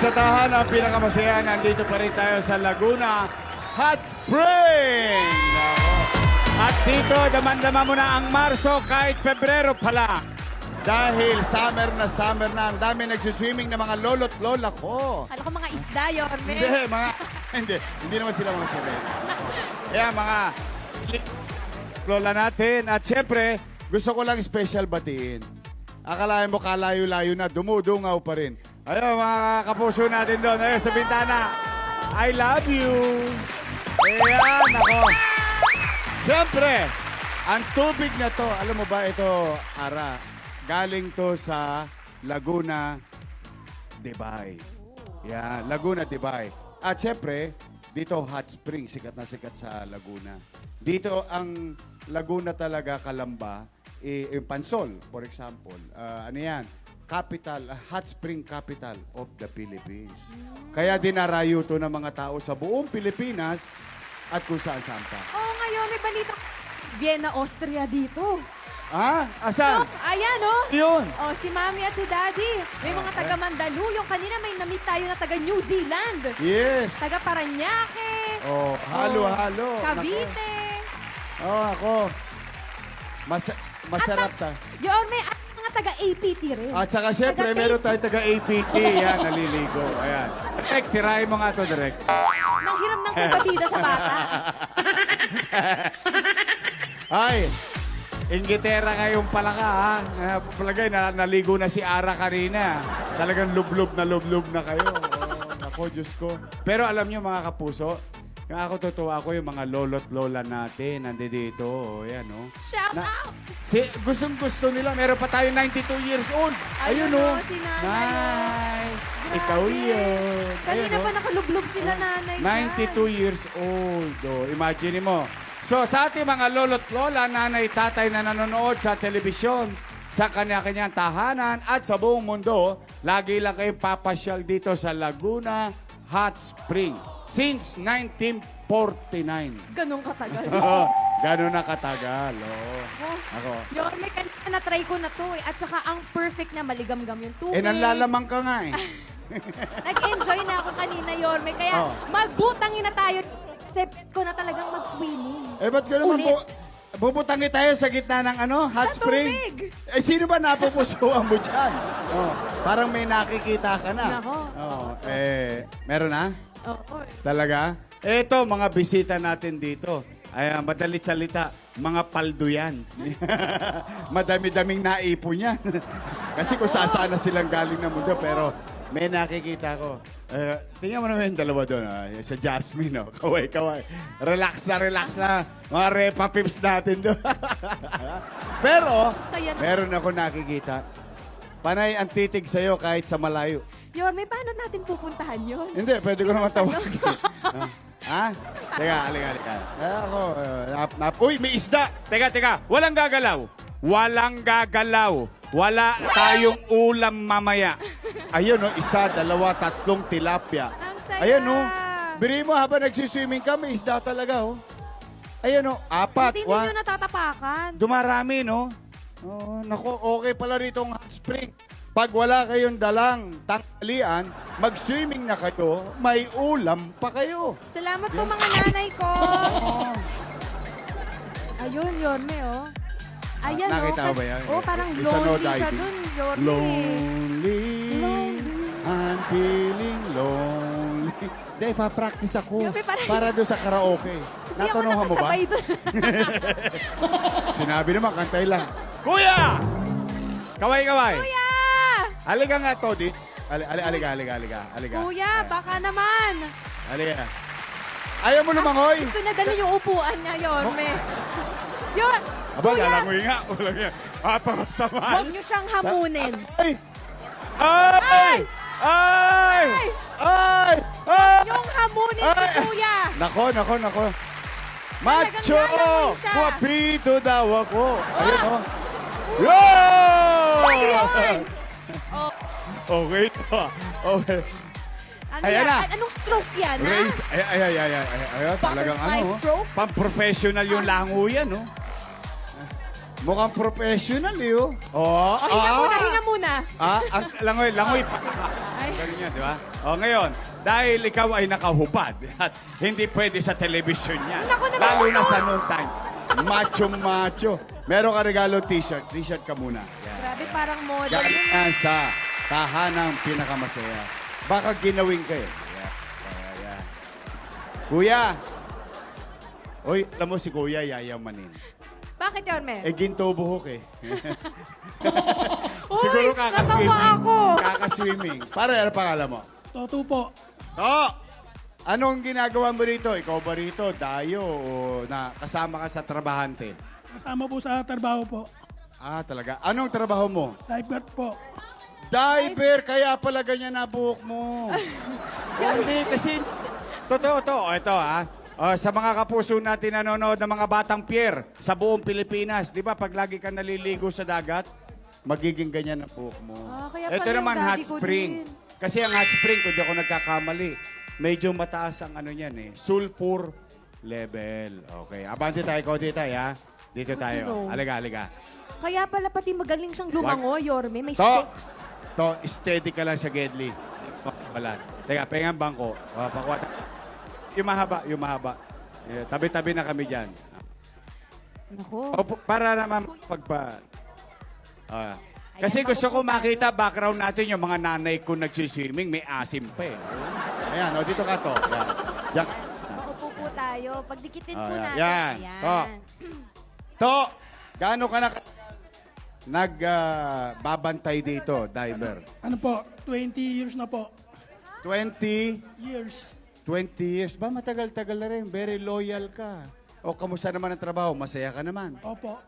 sa tahanan, pinakamasaya, nandito pa rin tayo sa Laguna Hot Springs. At dito, daman-dama mo na ang Marso kahit Pebrero pa lang. Dahil summer na, ang dami nagsiswimming na mga lolo't lola ko. Kala ko mga isda, Yorme. Hindi naman sila mga sirena. Kaya mga lola natin. At syempre, gusto ko lang special batiin. Akalain mo kalayo-layo na, dumudungaw pa rin. Ayun, mga kapuso natin doon. Ayun, sa bintana. I love you. Ayan, ako. Siyempre, ang tubig na to, alam mo ba ito, Ara, galing to sa Laguna, Dibay. Yan, Laguna, Dibay. At siyempre, dito hot spring, sikat na sikat sa Laguna. Dito ang Laguna talaga, Calamba, yung Pansol, for example. Ano yan? Capital, hot spring capital of the Philippines. Kaya dinarayo to ng mga tao sa buong Pilipinas at kung saan-saan pa. Oo, ngayon may balita. Vienna, Austria dito. Ah, asan? Oh, ayan, oh. Yun. Oh, si Mami at si Daddy. May mga taga Mandaluyong. Kanina may na-meet tayo na taga New Zealand. Yes. Taga Parañaque. Oh, halo-halo. Cavite. Oh, ako. Masarap ta. Yorme, at mga taga APT rin. At saka siyempre, Taga meron tayo taga APT. Yan, naliligo. Ayan. Direk, tirahin mo nga to, Direk. Nanghiram ng salbabida sa bata. Ay, Ingitera ngayon pala ka, ha? Palagay, naligo na si Ara kanina. Talagang lublob na kayo. Oh, nako, Diyos ko. Pero alam nyo, mga kapuso, kung ako tutuwa ko yung mga lolo't lola natin. Nandito. Oh, yan, oh. Shout out! Gustong-gusto nila. Meron pa tayo 92 years old. Ayun, oh. Si Nanay. Nay. Grabe. Ikaw yun. Kanina Ayun, pa oh. nakalublob sila nanay. 92 years old. Oh, imagine mo. So, sa ating mga lolo't lola, nanay, tatay na nanonood sa telebisyon, sa kanya-kanyang tahanan at sa buong mundo, lagi lang kayong papasyal dito sa Laguna Hot Spring since 1949. Ganun katagal. Gano'n na katagal. Oh. Ako. Yorme, kanina na-try ko na to eh. At saka ang perfect na maligam-gam yung tubig. Nanlalamang ka nga eh. Nag-enjoy na ako kanina, Yorme. Kaya Oh. magbutangin na tayo. Kasi ko na talagang mag-swimming. Ba't ka naman Ulit. bubutangi tayo sa gitna ng hot Sa spring? tubig. Sino ba napupusuan mo dyan? Oh, parang may nakikita ka na. Nako. Oh, meron na? Oo. Talaga? Eto, mga bisita natin dito. Ay, madalit salita, mga paldo yan. Madami-daming naipon yan. Kasi kung saan na silang galing ng mundo, pero may nakikita ko. Tingnan mo naman yung dalawa doon. Sa Jasmine, oh. Kaway-kaway. Relax na. Mga repa pips natin doon. Pero, Saya na. meron ako nakikita. Panay ang titig sa'yo kahit sa malayo. Yorme, paano natin pupuntahan yun? Hindi, pwede ko naman tawagin. Ha? Teka, halika. Uy, may isda! Teka. Walang gagalaw. Wala tayong ulam mamaya. Ayun, no? 1, 2, 3 tilapia. Ang saya. Ayun, no? Biri mo, habang nagsiswimming ka, may isda talaga, oh. Ayun, no? 4. Hindi nyo natatapakan. Dumarami, no? Oh, nako, okay pala rito ang hot spring. Pag wala kayong dalang tanghalian, mag-swimming na kayo, may ulam pa kayo. Salamat po mga nanay ko. Oh. Ayun, Yorme, oh. Ayan, Nakita oh. mo ba yan? Oh, parang Isa no lonely siya diving. dun, Yorme. Lonely, I'm feeling lonely. Hindi, pa-practice ako. Yopi, parang- Para doon sa karaoke. Hindi ako Natanungan mo ba? nakasabay dun. Sinabi naman, kantay lang. Kuya! Kaway! Kuya! Halika nga, Todits. Halika. Kuya, Ayan. baka naman. Halika. Ayaw mo lumangoy? Gusto na dala yung upuan niya, Yorme. Yon! Aba, Kuya, lalangoy nga. Walang yan. Papakasamaan. huwag niyo siyang hamunin. Ay! Ay! Ay! Ay! Ay! Yung hamunin si Ay! Kuya. Nako. Macho! lalangoy siya. Guwapito daw ako. Ayun, oh. Yo! Ayun. Oh, Okay to. Okay. ano Ayan yan? na. Anong stroke yan, ha? Raise. Ay. Talagang Butterfly ano. stroke? Pang-professional yung lango yan, no? Mukhang professional, eh, oh. Oh, Hinga muna. ang langoy pa. Ay. Ganun yan, di ba? O, ngayon, dahil ikaw ay nakahubad at hindi pwede sa television yan. Naku naman, Lalo na ano? sa noon time. Macho. Meron ka regalo t-shirt. T-shirt ka muna. Yan. Grabe, parang model. Galing yan sa tahanang pinakamasaya. Baka ginawin kayo. Yan. Kuya. Uy, alam mo si Kuya yayamanin. Bakit, Yorme? Eh, ginto buhok eh. Uy, Siguro natawa kakaswimming. ako. Kakaswimming. Pare, ano pangalan mo? Toto po. To! Anong ginagawa mo rito? Ikaw ba rito? Dayo o na kasama ka sa trabahante? Kasama po sa trabaho po. Ah, talaga. Anong trabaho mo? Lifeguard po. Diver! Kaya pala ganyan na buhok mo. Hindi, kasi... Totoo to. O, ito sa mga kapuso natin nanonood ng mga batang pier sa buong Pilipinas, di ba pag lagi ka naliligo sa dagat, magiging ganyan ang buhok mo. Kaya Ito pala yung naman hot daddy ko spring. din. Kasi ang hot spring, kung di ako nagkakamali, medyo mataas ang ano niyan eh, sulfur level. Okay, abante tayo, Cody tayo ha. Dito tayo. know? Aliga. Kaya pala pati magaling siyang lumango, Yorme. May To, strokes. steady ka lang sa Gedli. Balat. Teka, pengang bangko. Pakwata. Yung mahaba. Tabi-tabi na kami dyan. Naku. Para naman kasi gusto ko makita background natin yung mga nanay ko nagsiswimming, may asim pa eh. Ayan, dito ka to. Yan. Maupo po tayo. Pagdikitin po Yan. natin. Yan. To, gaano ka nagbabantay dito, diver? Ano po? 20 years na po. 20 Years. years. Ba, matagal-tagal na rin. Very loyal ka. O, kamusta naman ang trabaho? Masaya ka naman. Opo.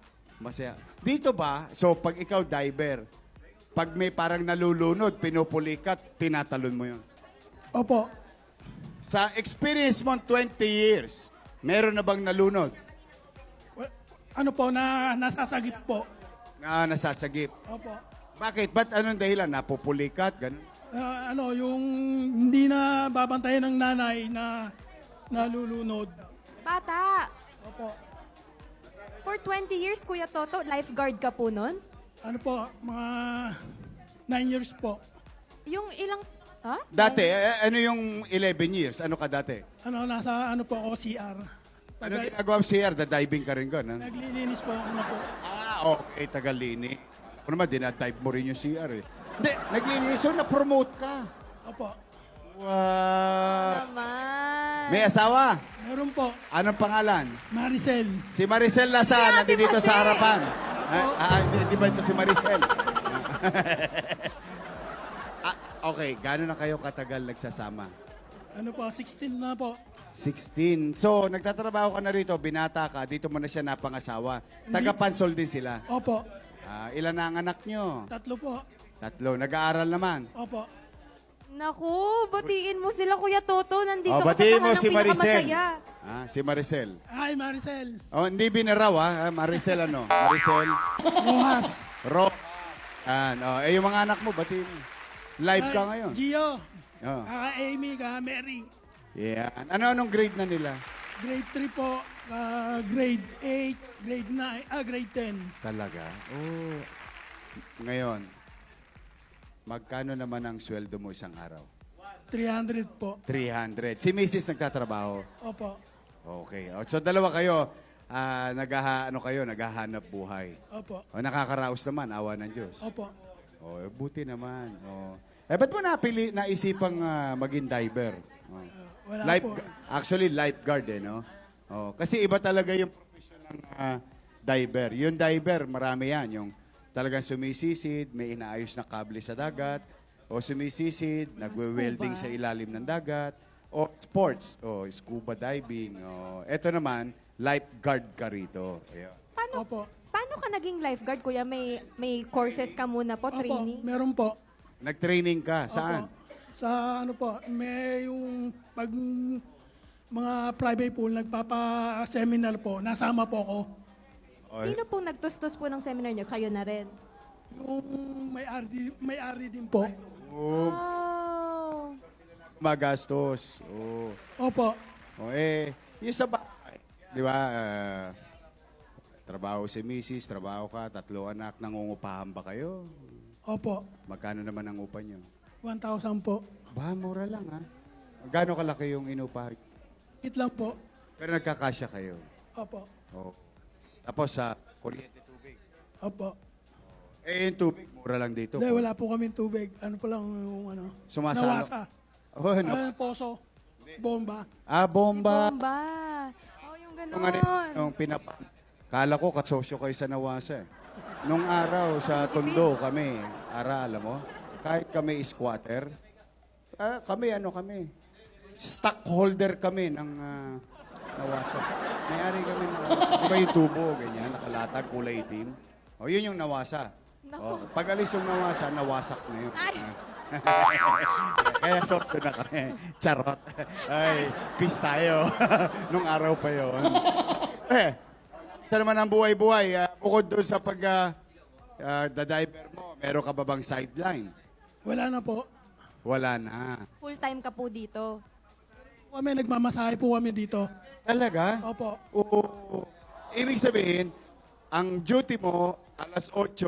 Masaya. Dito ba, so pag ikaw diver, pag may parang nalulunod, pinupulikat, tinatalon mo yun. Opo. Sa experience mo 20 years, meron na bang nalunod? Ano po, nasasagip po. Na nasasagip. Opo. Bakit? Ba't anong dahilan? Napupulikat? Ganun? Yung hindi na babantayan ng nanay na nalulunod. Bata. Opo. For 20 years, Kuya Toto, lifeguard ka po nun? Ano po, mga 9 years po. Yung ilang... Ha? Dati, ano yung 11 years? Ano ka dati? Nasa ano po ako, CR. Ano ginagawa mo CR? Dadiving ka rin gano'n? Naglilinis po ako na po. Okay, tagalini. Ako naman, dinadive mo rin yung CR eh. Hindi, naglilinis so na-promote ka. Opo. Wow. Naman. May asawa? Meron po. Anong pangalan? Maricel. Si Maricel nasa, Si Ate nandito Maricel. sa harapan. Di ba ito si Maricel? Okay, gano'n na kayo katagal nagsasama? Ano po, 16 na po. 16. So, nagtatrabaho ka na rito, binata ka, dito mo na siya napangasawa. Taga-pansol din sila. Opo. Ilan na ang anak nyo? 3 po. 3. Nag-aaral naman. Opo. Naku, batiin mo sila, Kuya Toto. Nandito ka sa Batiin mo tahanang si Maricel. pinakamasaya. Si Maricel. Hi, Maricel. Hindi binaraw Maricel ano? Maricel. Rojas. Yung mga anak mo, batiin mo. Live ka ngayon. Gio. Oh. Amy, Mary. Yan. Anong grade na nila? Grade 3 po. Grade 8. Grade 9. Grade 10. Talaga? Oh. Ngayon, magkano naman ang sweldo mo isang araw? 300 po. 300. Si Mrs. nagtatrabaho. Opo. Okay. So dalawa kayo, naghahanap buhay. Opo. Nakakaraos naman, awa ng Diyos. Opo. Buti naman. Ba't mo naisipang maging diver? Wala po. Actually, lifeguard no? Kasi iba talaga yung profession ng diver. Yung diver, marami yan. Yung talagang sumisisid, may inaayos na kable sa dagat, o sumisisid, nagwe-welding sa ilalim ng dagat, o sports, o scuba diving. Eto naman, lifeguard ka rito. Ayun. Opo. Paano ka naging lifeguard, Kuya? May courses ka muna po, Opo. training? Meron po. Nag-training ka. Saan? Opo. Sa ano po, may yung pag mga private pool, nagpapa-seminar po, nasama po ako. Sino pong nagtustos po ng seminar niyo? Kayo na rin? Yung may-ari din po. Oh, Oh. magastos. Opo. Yung sa bahay, di ba? Trabaho si Mrs., trabaho ka, 3 anak, nangungupahan ba kayo? Opo, Magkano naman ang upa nyo? 1,000 po. Ba, mura lang ha. Gaano kalaki yung inupahan? It lang po. Pero nagkakasya kayo. Opo. Oh. Tapos sa kuryente tubig. Opo. Eh, yung tubig, mura lang dito. Hindi, wala po kaming tubig. Ano po lang yung ano? Sumasalo. Nawasa. Oh, no. Poso. Bomba. Ah, bomba. Bomba. Oh, yung Yung, ano, ganon. yung Kala ko kasosyo kayo sa Nawasa eh. Nung araw sa Tondo kami, alam mo, kahit kami squatter, kami, stockholder kami ng Nawasa. May-ari kami ng Nawasa. Di ba yung tubo, ganyan, nakalatag, kulay itim? O, yun yung Nawasa. O, pag alis yung Nawasa, nawasak na yun. Ay. Kaya sosyo na kami. Charot. Ay, peace tayo. Nung araw pa yun. Isa naman ang buhay-buhay. Bukod doon sa pag-diaper mo, meron ka ba bang sideline? Wala na po. Wala na. Full-time ka po dito. Kami, nagmamasahe po kami dito. Talaga? Opo. Oo. Ibig sabihin, ang duty mo, alas 8,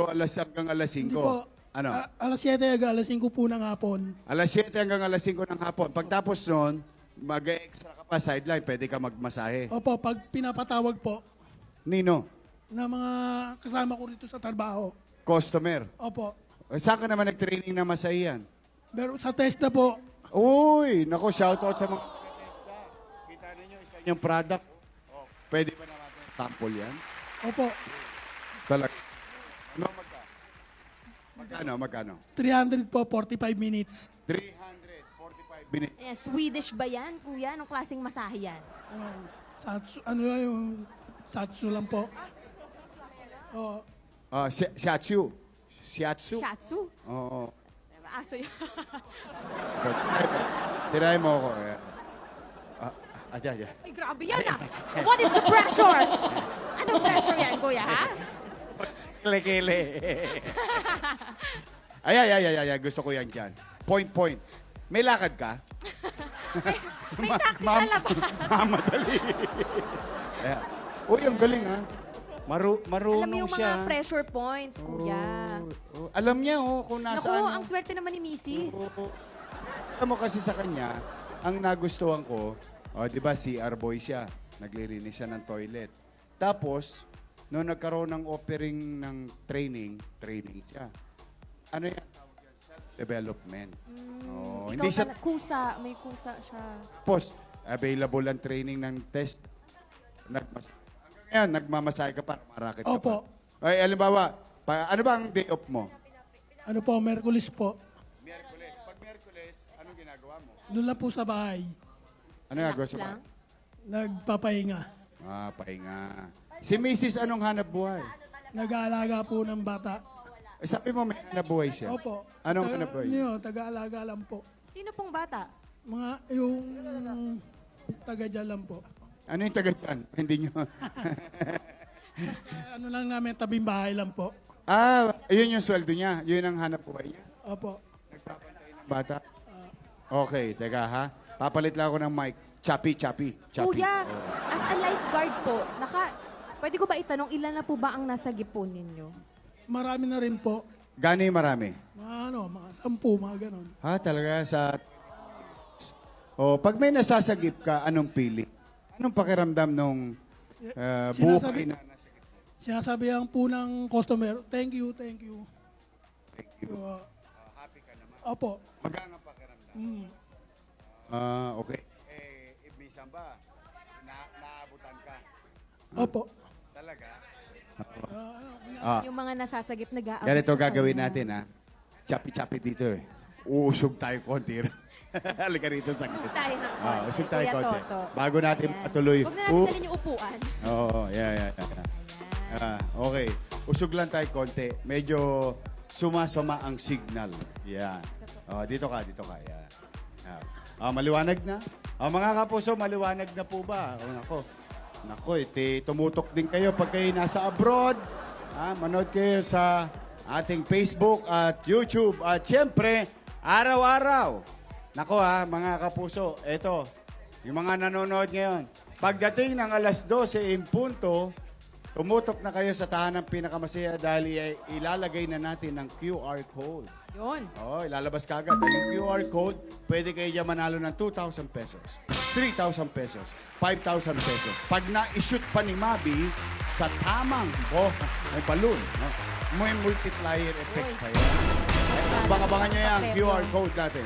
hanggang alas 5. Hindi po. Ano? Alas 7 hanggang alas 5 po ng hapon. Alas 7 hanggang alas 5 ng hapon. Pagtapos nun, mag-extra ka pa sideline, pwede ka magmasahe. Opo, pag pinapatawag po Nino, na mga kasama ko rito sa trabaho. customer. Opo. Saan ka naman nag-training na masahiyan? Pero sa test na po, Uy, nako, shoutout sa mga Tesla. Kita ninyo, isa yung product. Oh, pwede ba natin sample yan? opo, Talaga. Magkano? 300 po, 45 minutes. 345 minutes. Ayan, Swedish ba yan, kuya? Anong klaseng masahe yan? Ano yung satsu lang po. Oh, Shiatsu. Shiatsu? Shatsu? Oo. Diba? Aso yun. Tirahin mo ako. Adya. Ay, grabe yan ah! What is the pressure? Anong pressure yan, kuya, ha? Kile-kile. Ay. Gusto ko yan dyan. Point. May lakad ka? May taxi sa labas. Mamadali. Ayan. Uy, ang galing ha. Marunong Alam mo yung siya. mga pressure points, kuya. Alam niya kung Naku, nasaan. ang swerte naman ni Mrs. Alam mo kasi sa kanya, ang nagustuhan ko, di ba CR boy siya. Naglilinis siya ng toilet. Tapos, nung nagkaroon ng offering ng training siya. Ano yan? Self-development. Ikaw hindi siya, may kusa siya. tapos, available ang training ng test. Hanggang ngayon, nagmamasahe ka pa, marakit ka Opo. pa. Ay, alimbawa, ano ba ang day off mo? ano po, Merkulis po. Miyerkules. Pag Miyerkules, anong ginagawa mo? Doon lang po sa bahay. Ano ginagawa Relax sa lang. Nagpapahinga. pahinga. Si Mrs. anong hanap buhay? Nag-aalaga po ng bata. Sabi mo may hanap buhay siya. Opo. Anong hanap buhay? Taga-alaga lang po. Sino pong bata? Yung taga dyan lang po. Ano yung taga dyan? Hindi nyo. Ano lang namin, tabing bahay lang po. Yun yung sweldo niya. Yun ang hanap buhay niya. Opo. Nagpapantay ng bata. Okay, teka ha. Papalit lang ako ng mic. Chappy. Kuya, as a lifeguard po, pwede ko ba itanong ilan na po ba ang nasa gipon ninyo? Marami na rin po. Gano'y marami? Mga 10, mga ganon. Talaga sa... pag may nasasagip ka, anong pili? Anong pakiramdam nung buhay na nasagip? Sinasabihan po ng customer, thank you. Thank you. Happy ka naman. Opo. Magaan ang pakiramdam. Okay. Minsan ba, naabutan ka? Opo. Talaga? Yung mga nasasagip nag-aabot. Ganito sa gagawin kanya. natin ha. Chappy dito eh. Uusog tayo konti. Halika rito sa Usog gitna. tayo ng konti. Usog tayo Kuya konti. Toto. Bago natin Ayan. patuloy. Huwag na natin dalhin yung upuan. Oo, yeah. Okay. Usog lang tayo konti. Medyo sumasama ang signal. Yan. Dito ka. Yan. Maliwanag na? Mga kapuso, maliwanag na po ba? Nako, tumutok din kayo pag kayo nasa abroad. Manood kayo sa ating Facebook at YouTube. At syempre, araw-araw. Nako mga kapuso, eto, yung mga nanonood ngayon. Pagdating ng alas 12 in punto, Tumutok na kayo sa tahanang pinakamasaya dahil ilalagay na natin ng QR code. Yun. Oo, ilalabas ka agad. Yung QR code, pwede kayo dyan manalo ng 2,000 pesos, 3,000 pesos, 5,000 pesos. Pag na-shoot pa ni Mabi sa tamang, may balloon, no? May multiplier effect pa yan. Abangan nyo yan, QR code natin.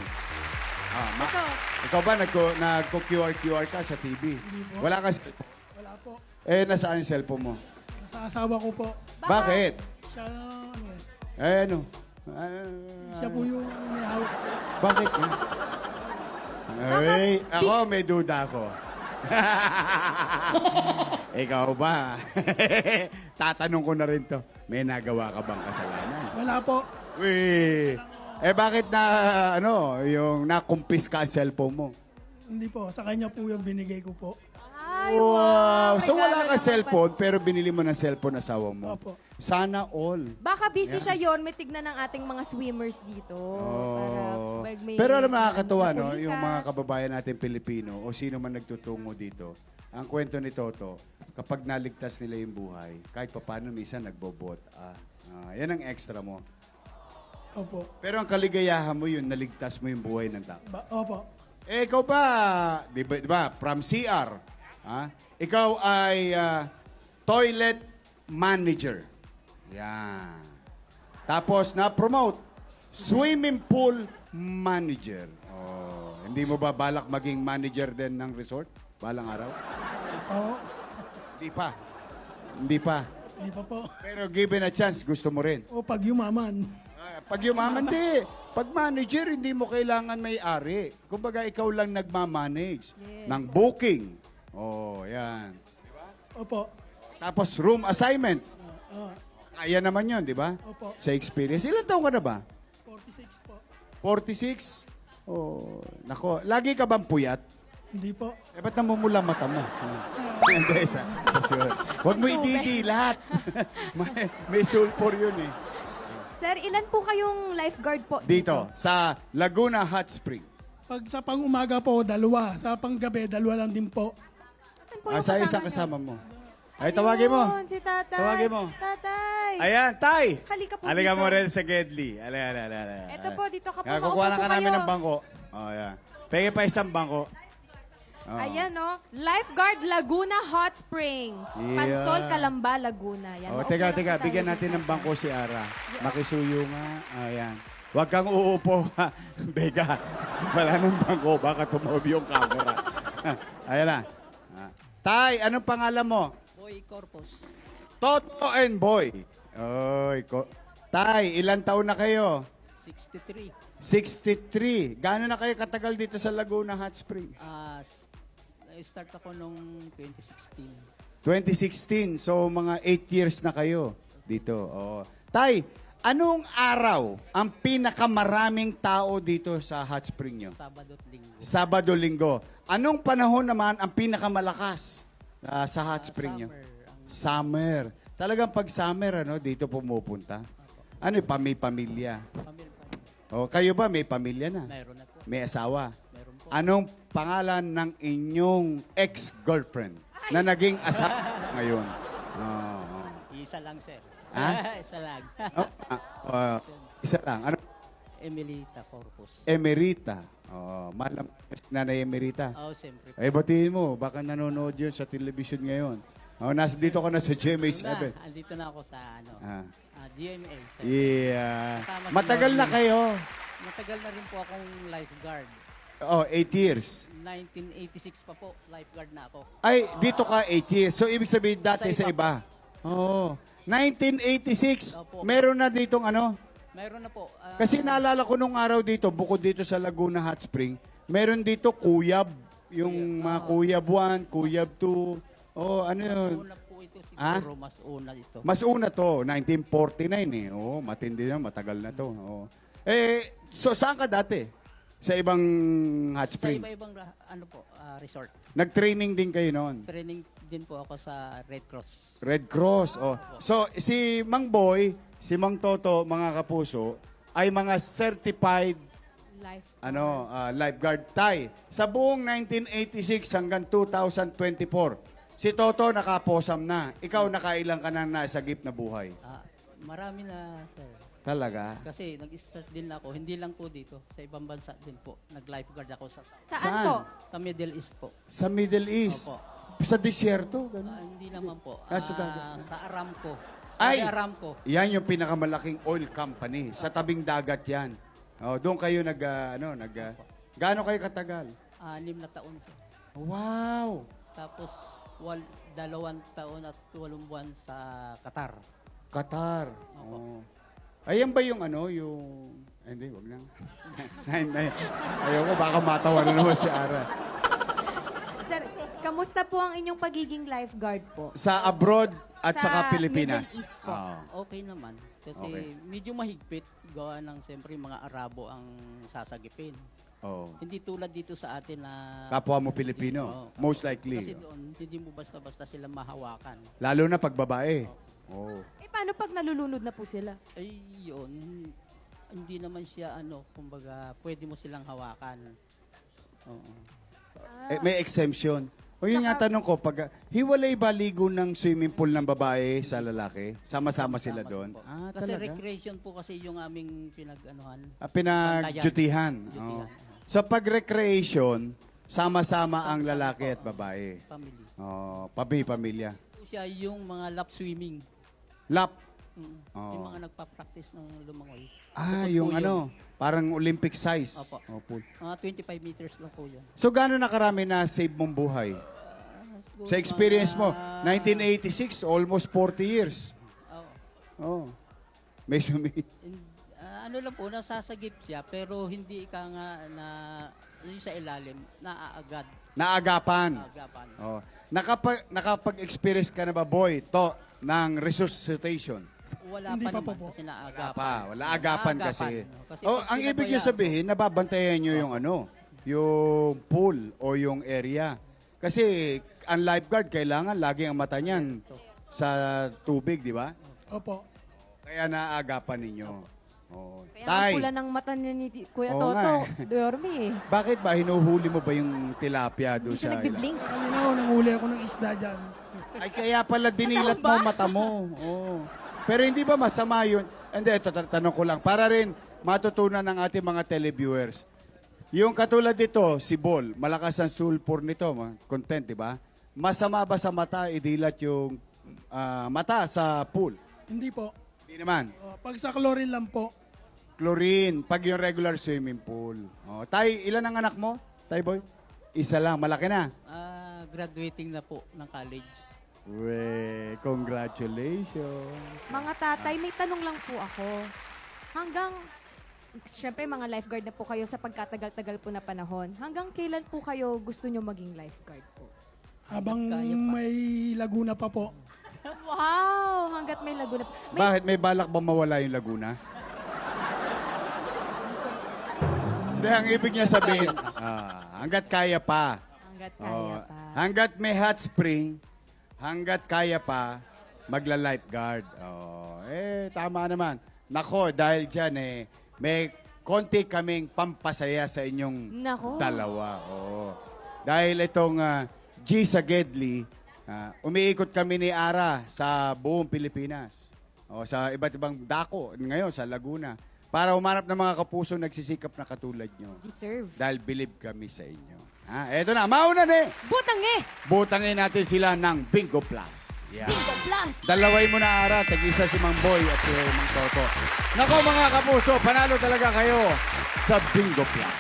Ito. Ikaw ba nagko-QR ka sa TV? po. Wala ka Wala po. nasaan yung cellphone mo? Sa asawa ko po. Bakit? Siya, ano yan. Ano? Siya po yung may hawak. Bakit nga? Ay, ako may duda ako. Ikaw ba? Tatanong ko na rin to. May nagawa ka bang kasalanan? Wala po. Uy! Bakit yung nakumpis ka ang cellphone mo? Hindi po. Sa kanya po yung binigay ko po. Ay, Wow! So wala Regalo ka naman pero binili mo ng cellphone asawa mo. Opo. Sana all. Baka busy siya yon, may tignan ng ating mga swimmers dito. Oh. Para may Pero alam nakakatuwa, no? napulikat. Yung mga kababayan natin Pilipino o sino man nagtutungo dito, ang kwento ni Toto, kapag naligtas nila yung buhay, kahit paano minsan nagbobot. Yan ang extra mo. Opo. Pero ang kaligayahan mo yun, naligtas mo yung buhay ng tao. Opo. Ikaw ba, di ba, from CR, ikaw ay toilet manager. Yan. Tapos na-promote, swimming pool manager. Oh, hindi mo ba balak maging manager din ng resort? Balang araw? Oo. Hindi pa. Hindi pa. Hindi pa po. Pero given a chance, gusto mo rin. O pag yumaman. Pag yumaman, di. Pag manager, hindi mo kailangan may-ari. Kumbaga, ikaw lang nagmamanage ng booking. Oh, yan. Opo. Tapos, room assignment. Kaya naman yun, di ba? Opo. Sa experience. Ilan taon ka na ba? 46 po. 46? Oh, nako. Lagi ka bang puyat? Hindi po. Ba't namumula mata mo? Hindi, huwag mo ididilat. may sulfur yun eh. Sir, ilan po kayong lifeguard po Dito, sa Laguna Hot Spring. Pag sa pang-umaga po, 2. Sa pang-gabi, 2 lang din po. Saan po yung Sa isang niyo? kasama mo. Ay, tawagin mo. Ayun, si tatay. Tawagin mo. Tatay. Ayan, Tay! Halika po Halika dito. mo rin sa Gedli. Ala. Ito po, dito ka po. Kukuha Maupo lang po ka namin kayo. ng bangko. Oh, ayan. Penge pa isang bangko. Oh. Ayan, no? Lifeguard Laguna Hot Spring. Yeah. Pansol, Calamba, Laguna. Yan. Oh, Maupo teka, lang po tayo bigyan dito. natin ng bangko si Ara. Makisuyo nga. Ayan. Huwag kang uupo. Bega, wala nang bangko. Baka tumabi yung camera. Ayan na. Tay, anong pangalan mo? Boy Corpus, Toto and Boy. Oy, Tay, ilan taon na kayo? 63. 63. Gaano na kayo katagal dito sa Laguna Hot Spring? Start ako nung 2016. 2016. So, mga 8 years na kayo dito. Oo. Tay, anong araw ang pinakamaraming tao dito sa hot spring nyo? Sabado at Linggo. Sabado, Linggo. Anong panahon naman ang pinakamalakas sa hot spring nyo? Summer. Talagang pag summer, dito pumupunta? Ano yung pamilya? Pamilya. O, kayo ba may pamilya na? Mayroon na po. May asawa? Meron po. Anong pangalan ng inyong ex-girlfriend na naging asawa ngayon? Isa lang, sir. Ha? Isa lang. Isa lang. Ano? Emelita Corpus. Emerita. Malam si Nanay Emerita. Siyempre. Batiin mo. Baka nanonood yun sa television ngayon. Dito ka na sa GMA7. Andito na ako sa GMA. Yeah. Kasama si Matagal na Marvin. kayo. Matagal na rin po akong lifeguard. 8 years. 1986 pa po, lifeguard na ako. Ay, dito ka 8 years. So, ibig sabihin dati Sa sa iba iba. Oo. 1986. Opo. Meron na ditong Mayroon na po. Kasi naalala ko nung araw dito, bukod dito sa Laguna Hot Spring, meron dito Kuyab. Yung mga Kuyab 1, Kuyab 2. Ano yun? Una po ito siguro, mas una ito. Mas una to, 1949 eh. Matindi na, matagal na to. So saan ka dati? Sa ibang hot Sa spring? iba-ibang resort. Nag-training din kayo noon? Training din po ako sa Red Cross. Red Cross. So si Mang Boy, si Mang Toto, mga kapuso, ay mga certified Lifeguard. lifeguard. Tay, sa buong 1986 hanggang 2024, Si Toto nakaposam na. Ikaw nakailang ka na nasagip na buhay. Marami na, sir. Talaga? Kasi nag-start din ako, hindi lang po dito, sa ibang bansa din po. Nag-lifeguard ako sa Saan po? sa Middle East po. Sa Middle East? Opo. Sa disyerto? Ganun. Hindi naman po. Sa dagat. Sa Aramco. Ay! Aramco. Yan yung pinakamalaking oil company. Sa tabing dagat yan. Oh, doon kayo gaano kayo katagal? 6 na taon, sir. Wow! Tapos, 2 taon at 8 buwan sa Qatar. Qatar. Opo. Oh. Ayan ba yung hindi, wag lang. Ayoko, baka matawa na naman si Ara. Sir, kamusta po ang inyong pagiging lifeguard po? Sa abroad at Sa saka Pilipinas. Middle East po. Oo. Okay naman. Kasi Okay. medyo mahigpit. Gawa ng siyempre mga Arabo ang sasagipin. Oo. Hindi tulad dito sa atin na... Kapwa mo Pilipino, Oo. most likely. Kasi doon, hindi mo basta-basta sila mahawakan. Lalo na pag babae. Oo. Paano pag nalulunod na po sila? Ay, yun. Hindi naman siya, kumbaga, pwede mo silang hawakan. Oo. May exemption. O yun nga tanong ko, pag hiwalay ba ligo ng swimming pool ng babae sa lalaki? Sama-sama sila doon? Po. Ah, Kasi talaga? recreation po kasi yung aming pinag-anuhan. Pinag-dutihan. Dutihan. Sa pag-recreation, sama-sama ang lalaki at babae. Family. Pamilya. Po siya yung mga lap swimming. Lap. Yung mga nagpa-practice ng lumangoy. Ah, Bukod yung po yun. parang Olympic size. Opo. Pool. Mga 25 meters lang po yun. So, gaano na karami na save mong buhay? Siguro Sa experience mo, mga- 1986, almost 40 years. Oo. Oh. May Ano lang po, nasasagip siya, pero hindi ka nga na, yung sa ilalim, naaagad. naagapan. Naagapan. Oh. Nakapag-experience ka na ba, boy, ng resuscitation? Wala Hindi pa pa naman po. kasi naagapan. Wala agapan kasi. Kasi Oh, pag ang ibig niyo pinabayaan sabihin, nababantayan niyo yung pool o yung area. Kasi ang lifeguard kailangan lagi ang mata niyan sa tubig, di ba? Opo. Kaya naaagapan ninyo. Oh. Kaya Tay, ang pula ng mata niya ni Kuya Oo nga Toto, dormi eh. bakit ba hinuhuli mo ba yung tilapia doon Hindi siya sa nagbiblink. Kanina ho, nanghuli ako ng isda dyan. Ay, kaya pala dinilat Totoo ba? mo mata mo. Oh. Pero hindi ba masama yun? Hindi, ito, tanong ko lang. Para rin matutunan ng ating mga televiewers. Yung katulad dito, si Bol, malakas ang sulfur nito, content, di ba? Masama ba sa mata idilat yung mata sa pool? Hindi po. Hindi naman. Pag sa chlorine lang po, Chlorine, pag yung regular swimming pool. Oh, Tay, ilan ang anak mo? Tay boy? Isa lang, malaki na. Graduating na po ng college. We, congratulations. Mga tatay, may tanong lang po ako. Siyempre mga lifeguard na po kayo sa pagkatagal-tagal po na panahon. Hanggang kailan po kayo gusto nyo maging lifeguard po? habang Kaya pa. may Laguna pa po. Wow! Hanggat may Laguna. Bakit? May balak ba mawala yung Laguna? Hindi, ang ibig niya sabihin, hanggat kaya pa. Hanggat kaya pa. Hanggat may hot spring, hanggat kaya pa, magla-lifeguard. Tama naman. Nako, dahil dyan may konti kaming pampasaya sa inyong Nako. dalawa. Dahil itong G sa Gedli, umiikot kami ni Ara sa buong Pilipinas. Sa iba't ibang dako, ngayon sa Laguna. Para umanap ng mga kapuso nagsisikap na katulad nyo. Deserve. Dahil believe kami sa inyo. Eto na, mauna na Butang eh! Butangin natin sila ng Bingo Plus. Yeah. Bingo Plus! Dalaway mo na Ara, tag-isa si Mang Boy at si Mang Toto. Nako mga kapuso, panalo talaga kayo sa Bingo Plus.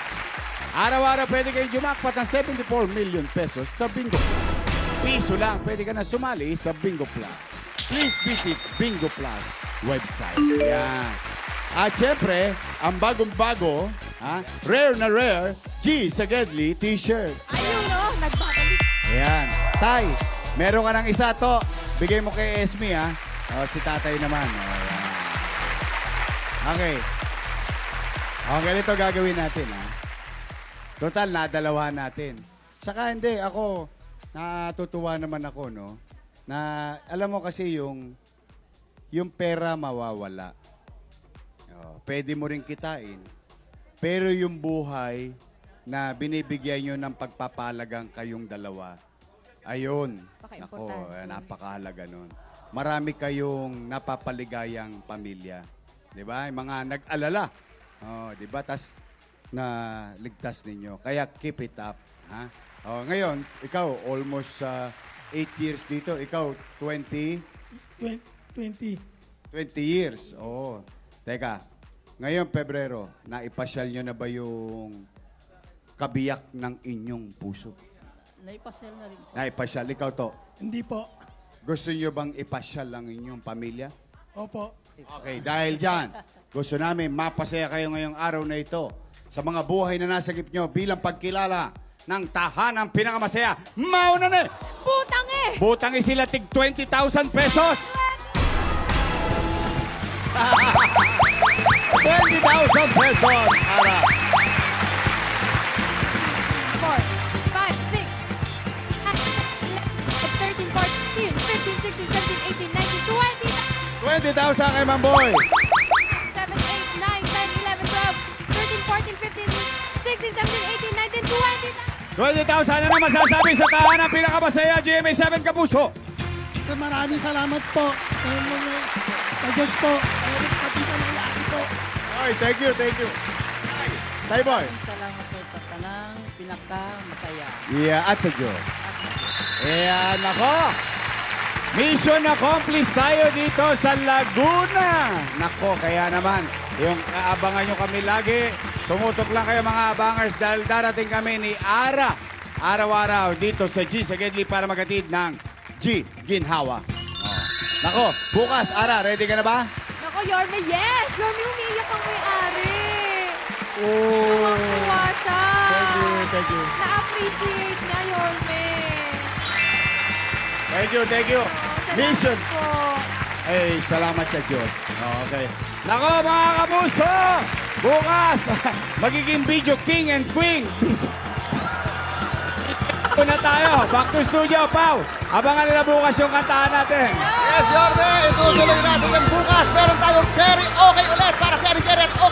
Araw-araw pwede kayong jumakpat ng 74 million pesos sa Bingo Plus. Piso lang, pwede ka na sumali sa Bingo Plus. Please visit Bingo Plus website. Yan. At syempre, ang bagong-bago, rare na rare, G sa Gedli t-shirt. Ayun no, nagbabalik. Ayan. Tay, meron ka ng isa to. Bigay mo kay Esme, si tatay naman. Ayan. Okay. Ganito gagawin natin, Total, nadalawa natin. Saka hindi, ako, natutuwa naman ako, no? Na, alam mo kasi yung pera mawawala. Pwede mo rin kitain. Pero yung buhay na binibigyan nyo ng pagpapalagang kayong dalawa Ayun. Napaka-importante. Napakahalaga nun. Marami kayong napapaligayang pamilya. Di ba? Yung mga nag-alala. Oh, di ba? Tas na ligtas ninyo. Kaya keep it up. Ha? Oh, ngayon, ikaw, almost 8 years dito. Ikaw, 20 years. Oo. Teka, ngayon, Pebrero, naipasyal nyo na ba yung kabiyak ng inyong puso? Naipasel na rin po. Naipasyal. Ikaw to. Hindi po. Gusto nyo bang ipasyal ang inyong pamilya? Opo. Okay, dahil dyan, gusto namin mapasaya kayo ngayong araw na ito sa mga buhay na nasagip nyo bilang pagkilala ng tahanang pinakamasaya. Mauna na! Putang eh! Butang sila tig 20,000 pesos! 20,000 pesos! Ara! 4, 5, 6, 7, 8, 9, 10, 11, 12, 13, 14, 15, 16, 17, 18, 19, 20, 20,000 kay Mamboy! 7, 8, 9, 10, 11, 12, 13, 14, 15, 16, 17, 18, 19, 20. 20,000 na masasabi sa tahanang pinakamasaya, GMA7 Kapuso! Maraming salamat po. Sa Diyos po. Pati sa lalaki po. Ay, thank you, thank you. Tay boy. Salamat po sa tanang pinakamasaya. Yeah, at sa Diyos. Ayan, nako. Mission accomplished tayo dito sa Laguna. Nako, kaya naman, yung kaabangan nyo kami lagi, tumutok lang kayo mga abangers dahil darating kami ni Ara. Araw-araw dito sa G sa Gedli para maghatid ng G Ginhawa. Oh. Nako, bukas, Ara, ready ka na ba? Nako, Yorme, yes! Yorme, umiiyak ang may-ari. Oh. Tuwa siya. Thank you. Na-appreciate niya, Yorme. Thank you. Salamat Mission. po. Ay, salamat sa Diyos. Okay. Nako, mga kapuso! Bukas, magiging video king and queen. Ito na tayo. Back to studio, Pau. Abangan nila bukas yung kantahan natin. Yes, Yorme! Itutuloy natin yung bukas. Meron tayong very okay ulit para very, very okay.